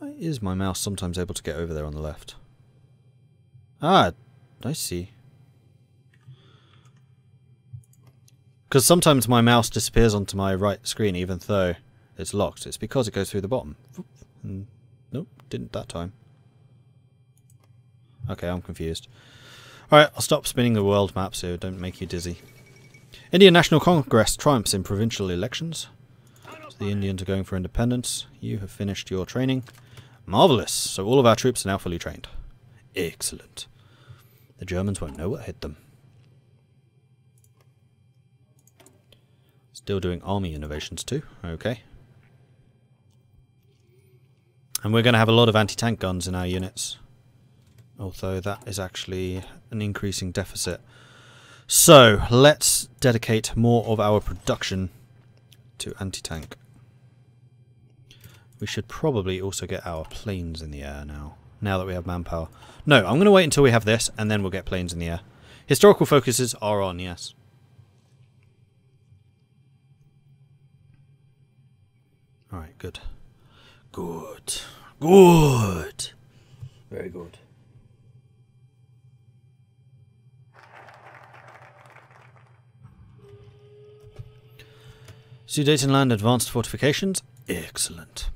Why is my mouse sometimes able to get over there on the left? Ah, I see. Because sometimes my mouse disappears onto my right screen even though it's locked. It's because it goes through the bottom. And nope, didn't that time. Okay, I'm confused. Alright, I'll stop spinning the world map so it don't make you dizzy. Indian National Congress triumphs in provincial elections. So the Indians are going for independence. You have finished your training. Marvellous! So all of our troops are now fully trained. Excellent. The Germans won't know what hit them. Still doing army innovations too. Okay. And we're going to have a lot of anti-tank guns in our units. Although that is actually an increasing deficit. So, let's dedicate more of our production to anti-tank. We should probably also get our planes in the air now that we have manpower. No, I'm going to wait until we have this, and then we'll get planes in the air. Historical focuses are on, yes. Alright, good. Good. Good! Very good. Sudetenland advanced fortifications. Excellent.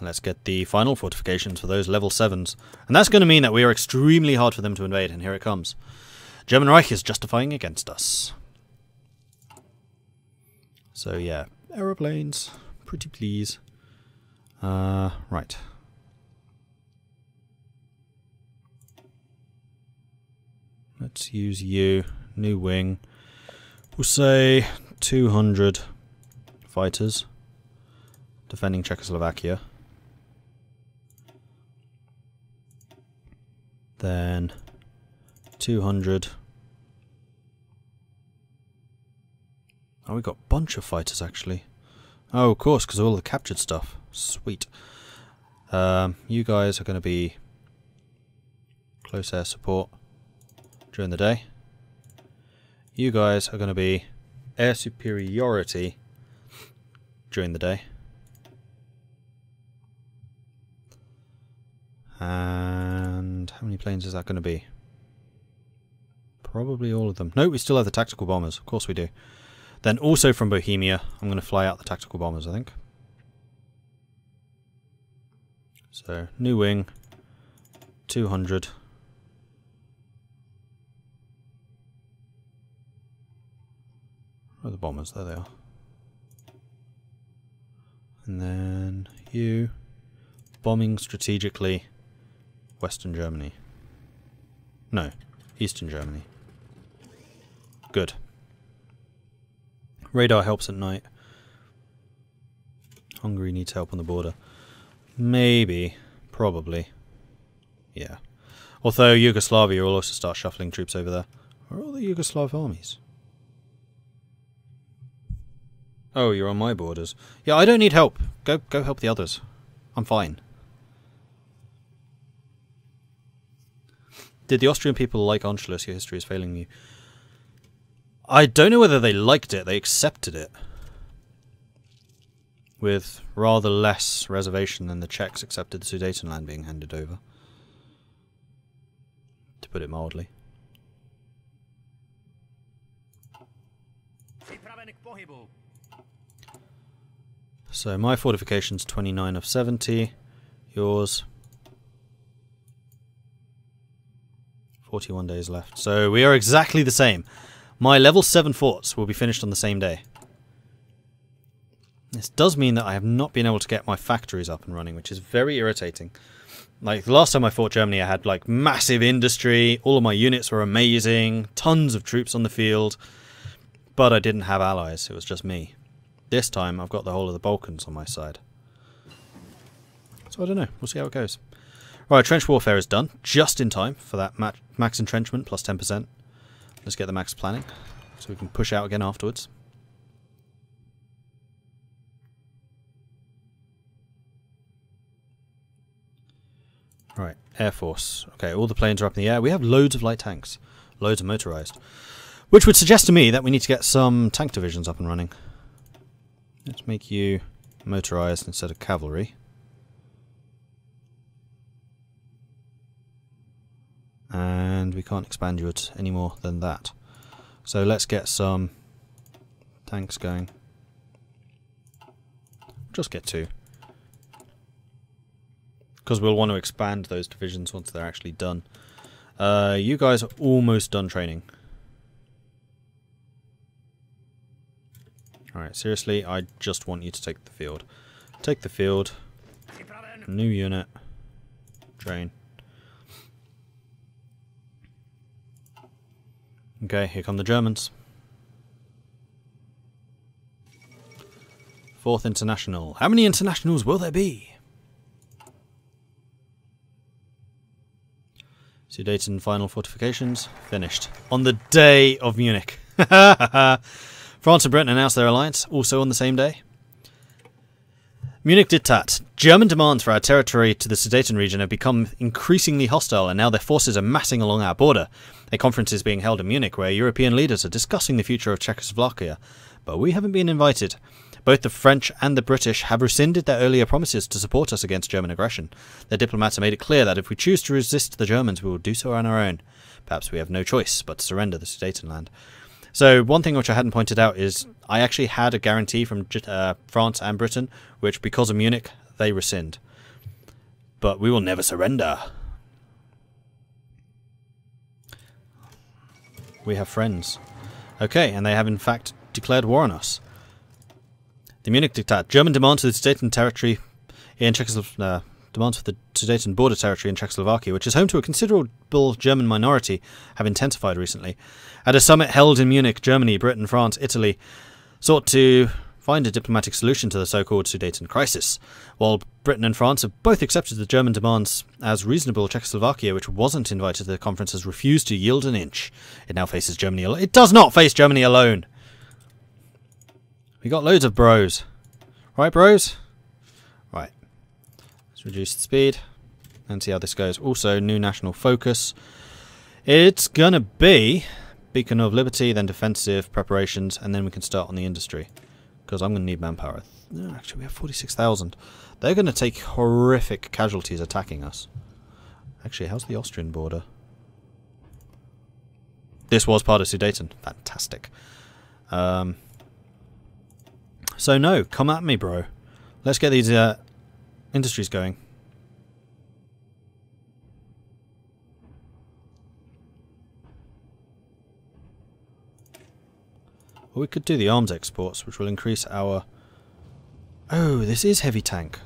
Let's get the final fortifications for those level 7s. And that's going to mean that we are extremely hard for them to invade, and here it comes. German Reich is justifying against us. So yeah, aeroplanes. Pretty please. Right. Let's use you. New wing. We'll say 200 fighters defending Czechoslovakia. Then 200. Oh, we got a bunch of fighters actually. Oh, of course, because of all the captured stuff. Sweet. You guys are going to be close air support during the day. You guys are going to be air superiority during the day. And how many planes is that going to be? Probably all of them. No, we still have the tactical bombers. Of course we do. Then also from Bohemia, I'm going to fly out the tactical bombers, I think. So, new wing, 200. Where are the bombers? There they are. And then you, bombing strategically Western Germany. No, Eastern Germany. Good. Radar helps at night. Hungary needs help on the border. Maybe. Probably. Yeah. Although Yugoslavia will also start shuffling troops over there. Where are all the Yugoslav armies? Oh, you're on my borders. Yeah, I don't need help. Go help the others. I'm fine. Did the Austrian people like Anschluss? Your history is failing you. I don't know whether they liked it. They accepted it. With rather less reservation than the Czechs accepted the Sudetenland being handed over. To put it mildly. So my fortification's 29 of 70. Yours 41 days left. So we are exactly the same. My level 7 forts will be finished on the same day. This does mean that I have not been able to get my factories up and running, which is very irritating. Like, the last time I fought Germany, I had, like, massive industry, all of my units were amazing, tons of troops on the field, but I didn't have allies, it was just me. This time, I've got the whole of the Balkans on my side. So I don't know, we'll see how it goes. Right, trench warfare is done, just in time for that max entrenchment plus 10%. Let's get the max planning, so we can push out again afterwards. Right, Air Force. Okay, all the planes are up in the air. We have loads of light tanks. Loads of motorized. Which would suggest to me that we need to get some tank divisions up and running. Let's make you motorized instead of cavalry. And we can't expand you any more than that. So let's get some tanks going. Just get 2. Because we'll want to expand those divisions once they're actually done. You guys are almost done training. Alright, seriously, I just want you to take the field. Take the field. New unit. Train. Okay, here come the Germans. 4th International. How many internationals will there be? Sudeten final fortifications. Finished. On the day of Munich. France and Britain announced their alliance, also on the same day. Munich Diktat. German demands for our territory to the Sudeten region have become increasingly hostile, and now their forces are massing along our border. A conference is being held in Munich where European leaders are discussing the future of Czechoslovakia, but we haven't been invited. Both the French and the British have rescinded their earlier promises to support us against German aggression. Their diplomats have made it clear that if we choose to resist the Germans, we will do so on our own. Perhaps we have no choice but to surrender the Sudetenland. So one thing which I hadn't pointed out is I actually had a guarantee from France and Britain, which because of Munich, they rescind. But we will never surrender. We have friends. Okay, and they have in fact declared war on us. The Munich Diktat. German demands for the Sudeten territory in Czechoslovakia. Demands for the Sudeten border territory in Czechoslovakia, which is home to a considerable German minority, have intensified recently. At a summit held in Munich, Germany, Britain, France, Italy sought to find a diplomatic solution to the so-called Sudeten crisis. While Britain and France have both accepted the German demands as reasonable, Czechoslovakia, which wasn't invited to the conference, has refused to yield an inch. It now faces Germany alone. It does not face Germany alone! We got loads of bros. Right, bros? Right. Let's reduce the speed and see how this goes. Also, new national focus. It's gonna be Beacon of Liberty, then defensive preparations, and then we can start on the industry. Because I'm gonna need manpower. No, actually, we have 46,000. They're gonna take horrific casualties attacking us. Actually, how's the Austrian border? This was part of Sudeten. Fantastic. So no, come at me, bro. Let's get these industries going. Or we could do the arms exports, which will increase our... Oh, this is heavy tank.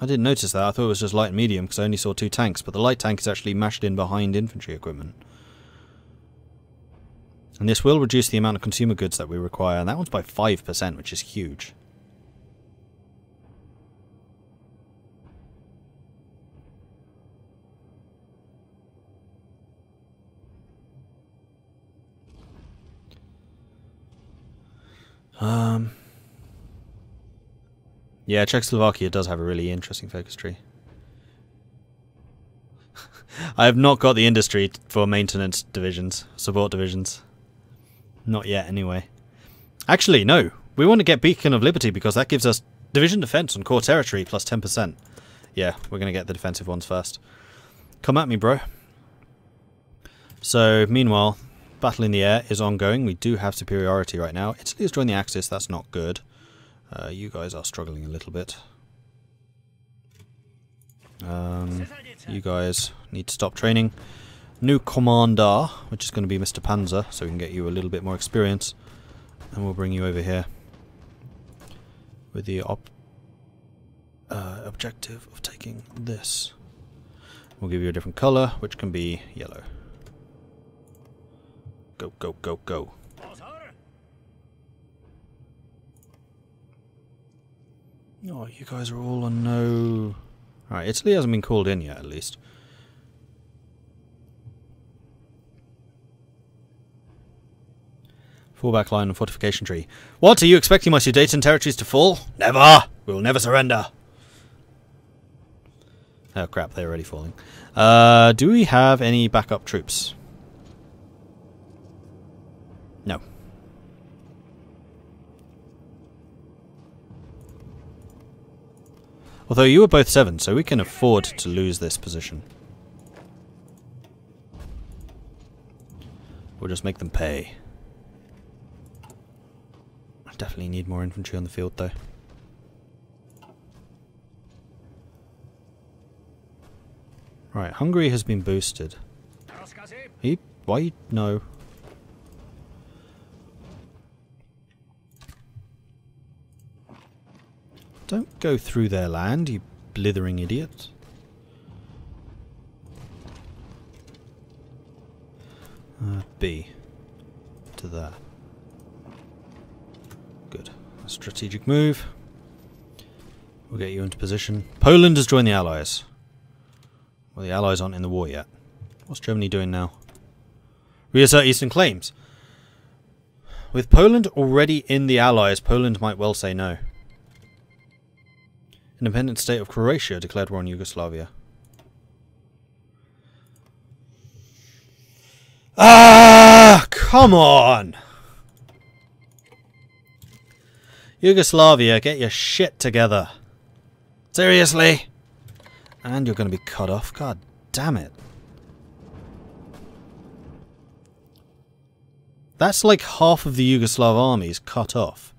I didn't notice that. I thought it was just light and medium because I only saw 2 tanks, but the light tank is actually mashed in behind infantry equipment. And this will reduce the amount of consumer goods that we require, and that one's by 5%, which is huge. Yeah, Czechoslovakia does have a really interesting focus tree. I have not got the industry for maintenance divisions, support divisions. Not yet, anyway. Actually, no. We want to get Beacon of Liberty because that gives us division defense on core territory plus 10%. Yeah, we're going to get the defensive ones first. Come at me, bro. So, meanwhile, battle in the air is ongoing. We do have superiority right now. Italy has joined the Axis. That's not good. You guys are struggling a little bit. You guys need to stop training. New commander, which is going to be Mr. Panzer, so we can get you a little bit more experience. And we'll bring you over here with the objective of taking this. We'll give you a different colour, which can be yellow. Go, go, go, go. Oh, you guys are all on no... Alright, Italy hasn't been called in yet, at least. Fallback line and fortification tree. What? Are you expecting my Sudeten territories to fall? Never! We will never surrender! Oh crap, they're already falling. Do we have any backup troops? No. Although you were both 7, so we can afford to lose this position. We'll just make them pay. I definitely need more infantry on the field, though. Right, Hungary has been boosted. Why? No. Don't go through their land, you blithering idiot. B. To there. Good. A strategic move. We'll get you into position. Poland has joined the Allies. Well, the Allies aren't in the war yet. What's Germany doing now? Reassert eastern claims. With Poland already in the Allies, Poland might well say no. Independent state of Croatia declared war on Yugoslavia. Ah, come on! Yugoslavia, get your shit together. Seriously? And you're going to be cut off? God damn it. That's like half of the Yugoslav armies cut off.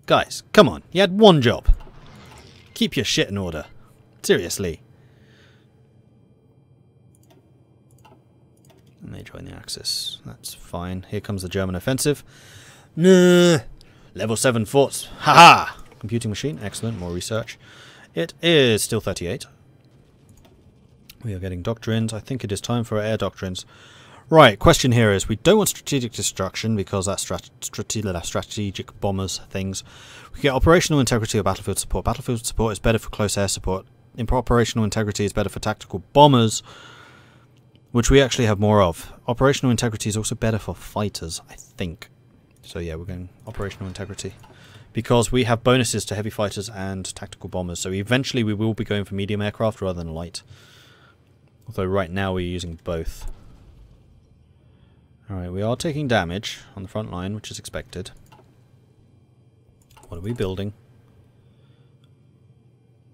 Guys, come on. You had one job. Keep your shit in order. Seriously. And they join the Axis. That's fine. Here comes the German offensive. Nah. Level 7 forts. Haha! Computing machine. Excellent. More research. It is still 38. We are getting doctrines. I think it is time for air doctrines. Right, question here is, we don't want strategic destruction because that's strategic bombers things. We get operational integrity or battlefield support. Battlefield support is better for close air support. Operational integrity is better for tactical bombers, which we actually have more of. Operational integrity is also better for fighters, I think. So yeah, we're going operational integrity. Because we have bonuses to heavy fighters and tactical bombers, so eventually we will be going for medium aircraft rather than light. Although right now we're using both. Alright, we are taking damage on the front line, which is expected. What are we building?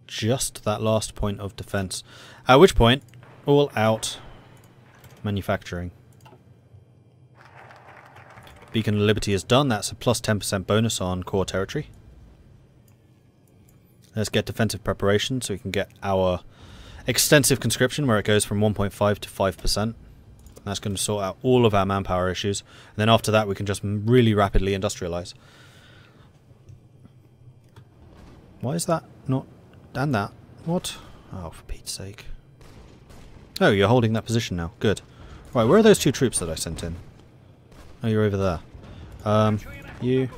Just that last point of defense. At which point, all out manufacturing. Beacon of Liberty is done. That's a plus 10% bonus on core territory. Let's get defensive preparation so we can get our extensive conscription where it goes from 1.5 to 5%. That's going to sort out all of our manpower issues. And then after that we can just really rapidly industrialize. Why is that not... and that? What? Oh, for Pete's sake. Oh, you're holding that position now. Good. Right, where are those 2 troops that I sent in? Oh, you're over there. You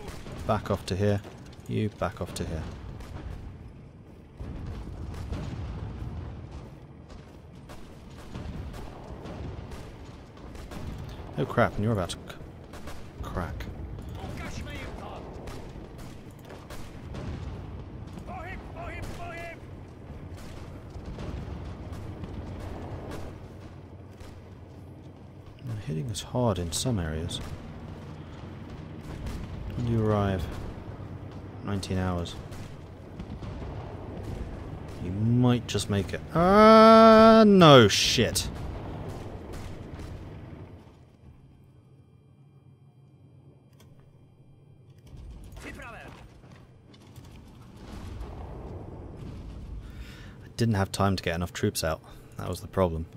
back off to here. You back off to here. Oh crap, and you're about to crack. They're hitting us hard in some areas. When do you arrive? 19 hours. You might just make it. No shit. Didn't have time to get enough troops out. That was the problem.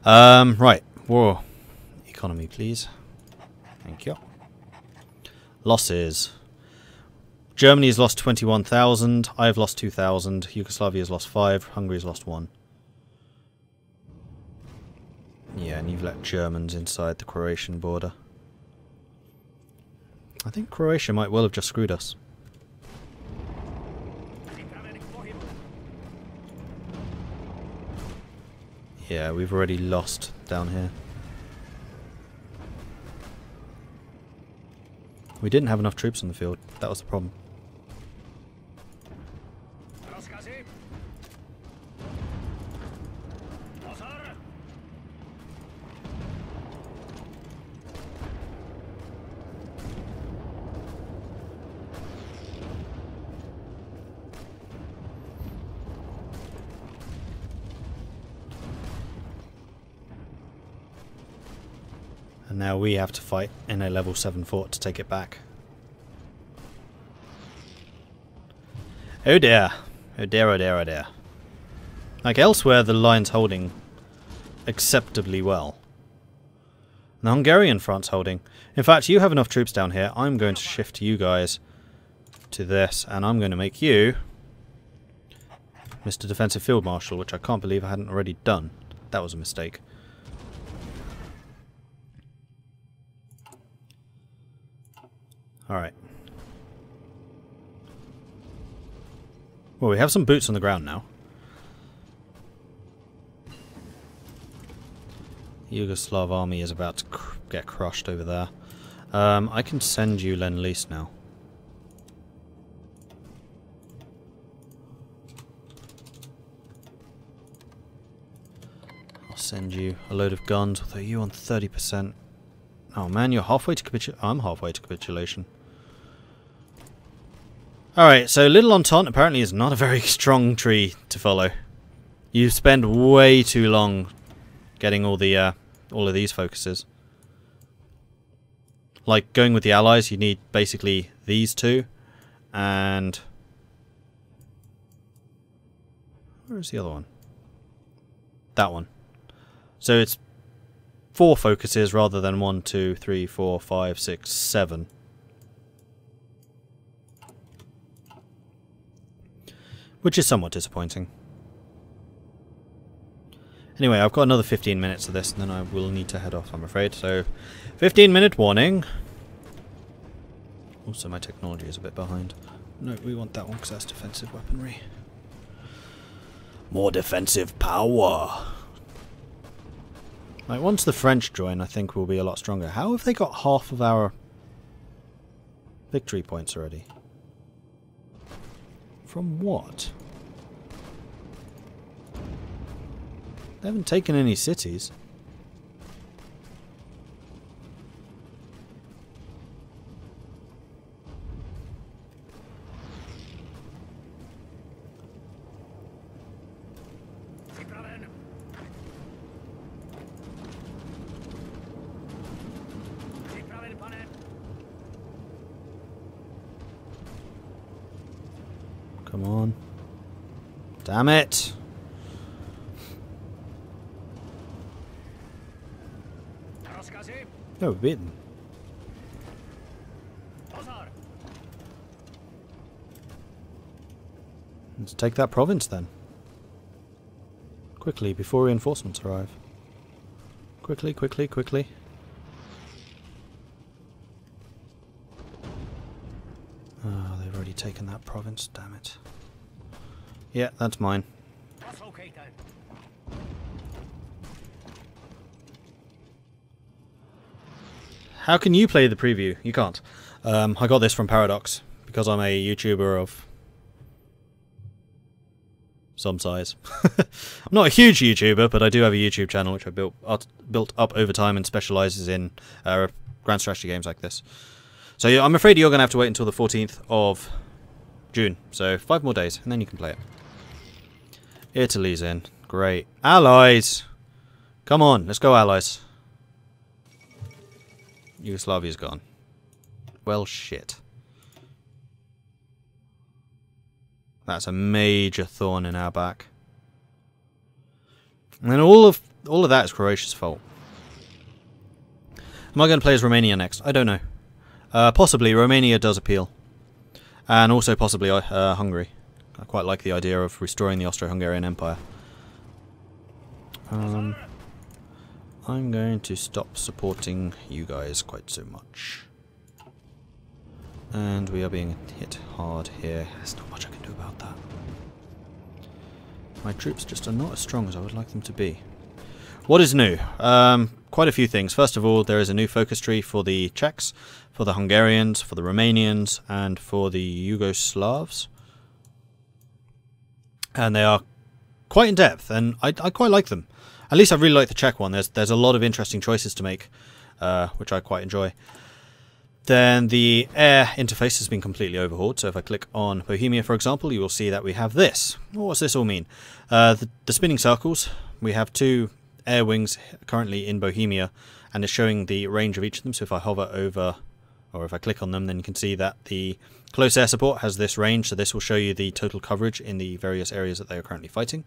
Right. War. Economy, please. Thank you. Losses. Germany's lost 21,000. I've lost 2,000. Yugoslavia's lost 5. Hungary's lost 1. Yeah, and you've let Germans inside the Croatian border. I think Croatia might well have just screwed us. Yeah, we've already lost down here. We didn't have enough troops on the field. That was the problem. And now we have to fight in a level 7 fort to take it back. Oh dear. Oh dear, oh dear, oh dear. Like elsewhere, the line's holding acceptably well. The Hungarian front's holding. In fact, you have enough troops down here. I'm going to shift you guys to this, and I'm going to make you Mr. Defensive Field Marshal, which I can't believe I hadn't already done. That was a mistake. Alright. Well, we have some boots on the ground now. Yugoslav army is about to get crushed over there. I can send you Lend-Lease now. I'll send you a load of guns, although you on 30%. Oh man, you're halfway to capitulation. I'm halfway to capitulation. Alright, so Little Entente apparently is not a very strong tree to follow. You spend way too long getting all of these focuses. Like going with the allies, you need basically these two, and where's the other one? That one. So it's 4 focuses rather than 1, 2, 3, 4, 5, 6, 7. Which is somewhat disappointing. Anyway, I've got another 15 minutes of this, and then I will need to head off, I'm afraid. So, 15-minute warning. Also, my technology is a bit behind. No, we want that one because that's defensive weaponry. More defensive power. Like, once the French join, I think we'll be a lot stronger. How have they got half of our victory points already? From what? They haven't taken any cities. Come on. Damn it! No, we're beaten. Let's take that province then. Quickly, before reinforcements arrive. Quickly, quickly, quickly. Oh, they've already taken that province, damn it. Yeah, that's mine. That's okay then. How can you play the preview? You can't. I got this from Paradox, because I'm a YouTuber of some size. I'm not a huge YouTuber, but I do have a YouTube channel which I built up over time and specialises in grand strategy games like this. So yeah, I'm afraid you're going to have to wait until the 14th of June. So 5 more days, and then you can play it. Italy's in. Great. Allies! Come on, let's go Allies. Yugoslavia's gone. Well, shit. That's a major thorn in our back. And then all of that is Croatia's fault. Am I going to play as Romania next? I don't know. Possibly Romania does appeal. And also possibly Hungary. I quite like the idea of restoring the Austro-Hungarian Empire. I'm going to stop supporting you guys quite so much. And we are being hit hard here. There's not much I can do about that. My troops just are not as strong as I would like them to be. What is new? Quite a few things. First of all, there is a new focus tree for the Czechs, for the Hungarians, for the Romanians, and for the Yugoslavs. And they are quite in depth, and I quite like them. At least I really like the Czech one. There's a lot of interesting choices to make, which I quite enjoy. Then the air interface has been completely overhauled. So if I click on Bohemia, for example, you will see that we have this. What does this all mean? The spinning circles. We have 2 air wings currently in Bohemia, and it's showing the range of each of them. So if I hover over, or if I click on them, then you can see that the close air support has this range, so this will show you the total coverage in the various areas that they are currently fighting.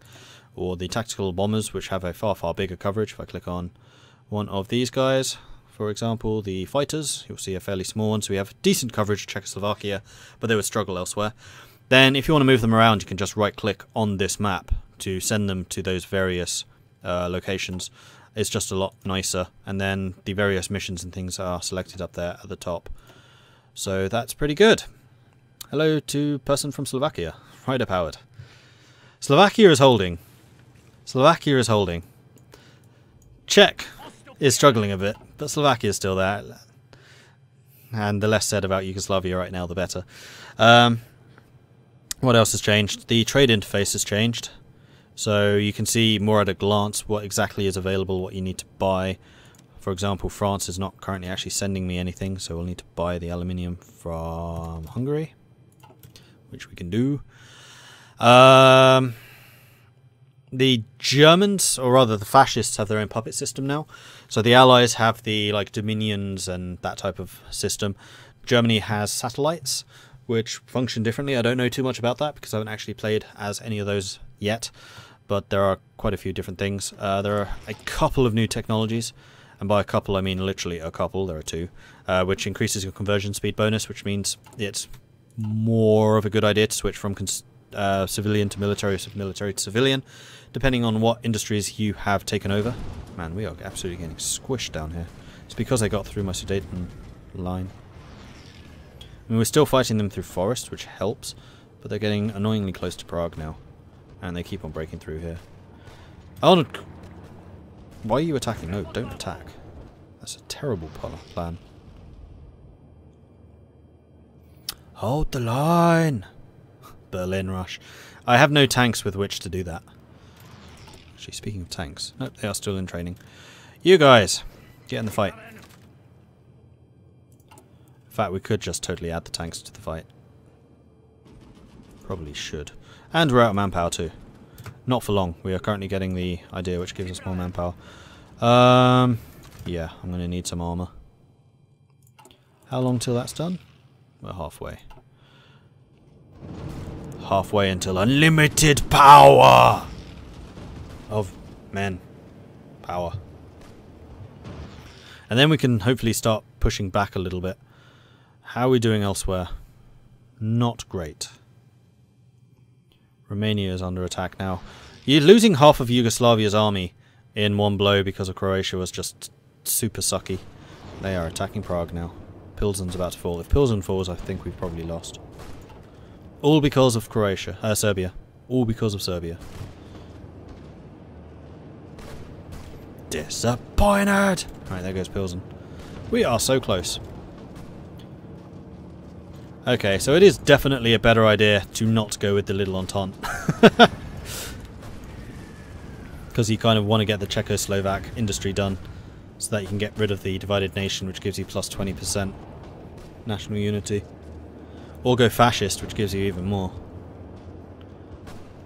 Or the tactical bombers, which have a far, far bigger coverage. If I click on one of these guys, for example, the fighters, you'll see a fairly small one, so we have decent coverage of Czechoslovakia, but they would struggle elsewhere. Then if you want to move them around, you can just right click on this map to send them to those various locations. It's just a lot nicer, and then the various missions and things are selected up there at the top. So that's pretty good. Hello to person from Slovakia, Rider powered. Slovakia is holding. Slovakia is holding. Czech is struggling a bit, but Slovakia is still there. And the less said about Yugoslavia right now, the better. What else has changed? The trade interface has changed. So you can see more at a glance what exactly is available, what you need to buy. For example, France is not currently actually sending me anything, so we'll need to buy the aluminium from Hungary, which we can do. The Germans, or rather the fascists, have their own puppet system now. So the Allies have the like dominions and that type of system. Germany has satellites, which function differently. I don't know too much about that because I haven't actually played as any of those yet. But there are quite a few different things. There are a couple of new technologies, and by a couple I mean literally a couple. There are two, which increases your conversion speed bonus, which means it's more of a good idea to switch from civilian to military, military to civilian, depending on what industries you have taken over. Man, we are absolutely getting squished down here. It's because I got through my Sudeten line. I mean, we're still fighting them through forest, which helps, but they're getting annoyingly close to Prague now, and they keep on breaking through here. Oh, no. Why are you attacking? No, don't attack. That's a terrible plan. Hold the line! Berlin rush. I have no tanks with which to do that. Actually, speaking of tanks, nope, they are still in training. You guys, get in the fight. In fact, we could just totally add the tanks to the fight. Probably should. And we're out of manpower too. Not for long. We are currently getting the idea which gives us more manpower. Yeah, I'm going to need some armor. How long till that's done? We're halfway. Halfway until unlimited power of men. Power. And then we can hopefully start pushing back a little bit. How are we doing elsewhere? Not great. Romania is under attack now. You're losing half of Yugoslavia's army in one blow because of Croatia was just super sucky. They are attacking Prague now. Pilsen's about to fall. If Pilsen falls, I think we've probably lost. All because of Serbia. All because of Serbia. Disappointed! Right, there goes Pilsen. We are so close. Okay, so it is definitely a better idea to not go with the Little Entente. Because you kind of want to get the Czechoslovak industry done so that you can get rid of the divided nation, which gives you plus 20% national unity. Or go fascist, which gives you even more.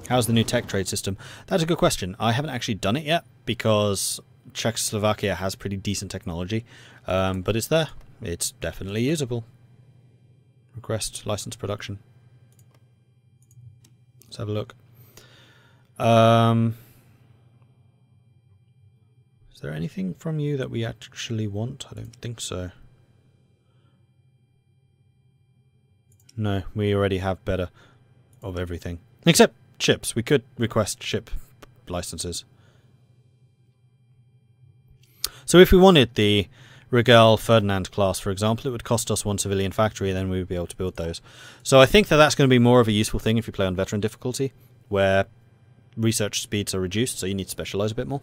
How's the new tech trade system? That's a good question. I haven't actually done it yet because Czechoslovakia has pretty decent technology, but it's there. It's definitely usable. Request license production. Let's have a look. Is there anything from you that we actually want? I don't think so. No, we already have better of everything. Except ships. We could request ship licenses. So if we wanted the Regal Ferdinand class, for example, it would cost us one civilian factory, and then we would be able to build those. So I think that that's going to be more of a useful thing if you play on veteran difficulty, where research speeds are reduced, so you need to specialise a bit more.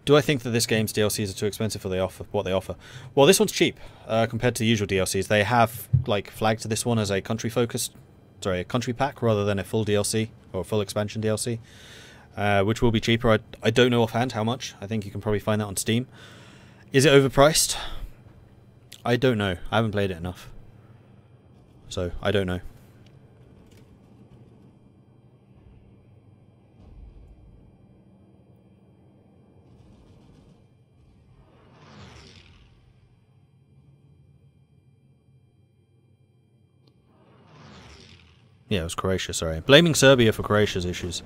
Do I think that this game's DLCs are too expensive for what they offer? Well, this one's cheap compared to the usual DLCs. They have like flagged this one as a country pack rather than a full DLC or a full expansion DLC. Which will be cheaper. I don't know offhand how much. I think you can probably find that on Steam. Is it overpriced? I don't know. I haven't played it enough. So, I don't know. Yeah, it was Croatia, sorry. Blaming Serbia for Croatia's issues.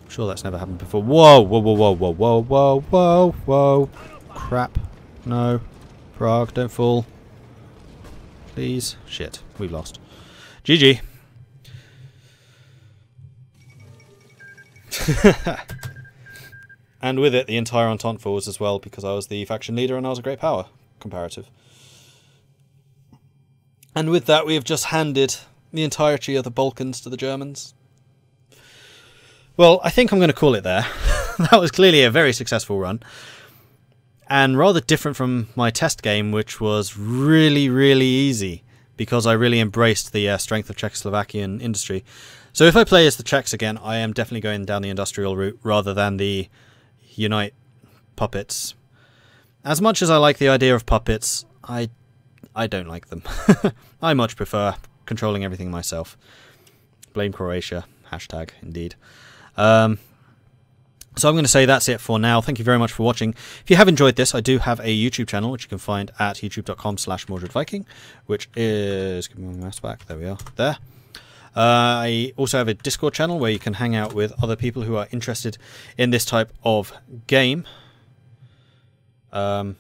I'm sure that's never happened before. Whoa, whoa, whoa, whoa, whoa, whoa, whoa, whoa, whoa. Crap. No. Prague, don't fall. Please. Shit, we've lost. GG. And with it, the entire Entente falls as well, because I was the faction leader and I was a great power. Comparative. And with that, we have just handed the entirety of the Balkans to the Germans. Well, I think I'm going to call it there. That was clearly a very successful run. And rather different from my test game, which was really, really easy, because I really embraced the strength of Czechoslovakian industry. So if I play as the Czechs again, I am definitely going down the industrial route rather than the unite puppets. As much as I like the idea of puppets, I don't like them. I much prefer controlling everything myself. Blame Croatia. Hashtag, indeed. So I'm going to say that's it for now. Thank you very much for watching. If you have enjoyed this, I do have a YouTube channel, which you can find at youtube.com/MordredViking, which is... Give me my mouse back. There we are. There. I also have a Discord channel where you can hang out with other people who are interested in this type of game. And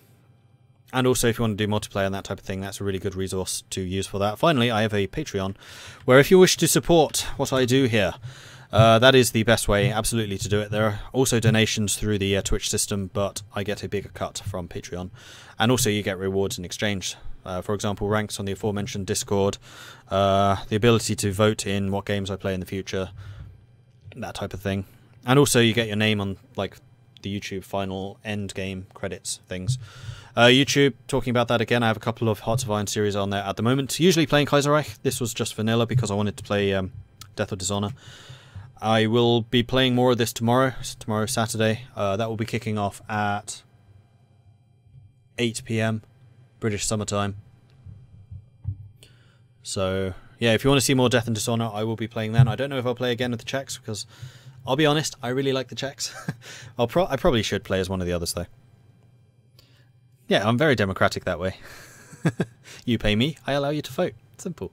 also, if you want to do multiplayer and that type of thing, that's a really good resource to use for that. Finally, I have a Patreon, where if you wish to support what I do here, that is the best way, absolutely, to do it. There are also donations through the Twitch system, but I get a bigger cut from Patreon. And also, you get rewards in exchange. For example, ranks on the aforementioned Discord, the ability to vote in what games I play in the future, that type of thing. And also, you get your name on like the YouTube final end game credits things. YouTube, talking about that again, I have a couple of Hearts of Iron series on there at the moment. Usually playing Kaiserreich. This was just vanilla because I wanted to play Death or Dishonor. I will be playing more of this tomorrow. Tomorrow, Saturday. That will be kicking off at 8 PM British summertime. So, yeah, if you want to see more Death and Dishonor, I will be playing then. I don't know if I'll play again with the Czechs, because I'll be honest, I really like the Czechs. I probably should play as one of the others, though. Yeah, I'm very democratic that way. You pay me, I allow you to vote. Simple.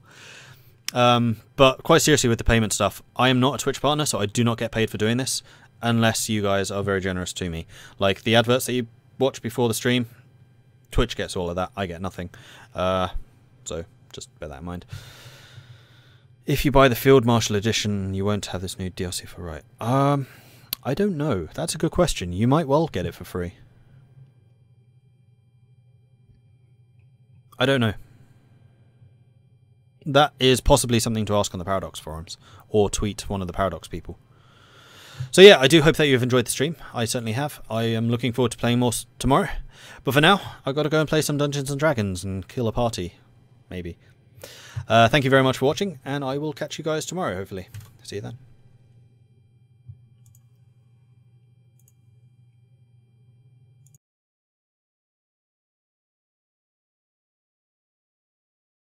But quite seriously with the payment stuff, I am not a Twitch partner, so I do not get paid for doing this, unless you guys are very generous to me. Like the adverts that you watch before the stream, Twitch gets all of that, I get nothing. So just bear that in mind. If you buy the Field Marshal Edition, you won't have this new DLC for right. I don't know. That's a good question. You might well get it for free. I don't know. That is possibly something to ask on the Paradox forums, or tweet one of the Paradox people. So yeah, I do hope that you've enjoyed the stream. I certainly have. I am looking forward to playing more tomorrow. But for now, I've got to go and play some Dungeons & Dragons and kill a party. Maybe. Thank you very much for watching, and I will catch you guys tomorrow, hopefully. See you then.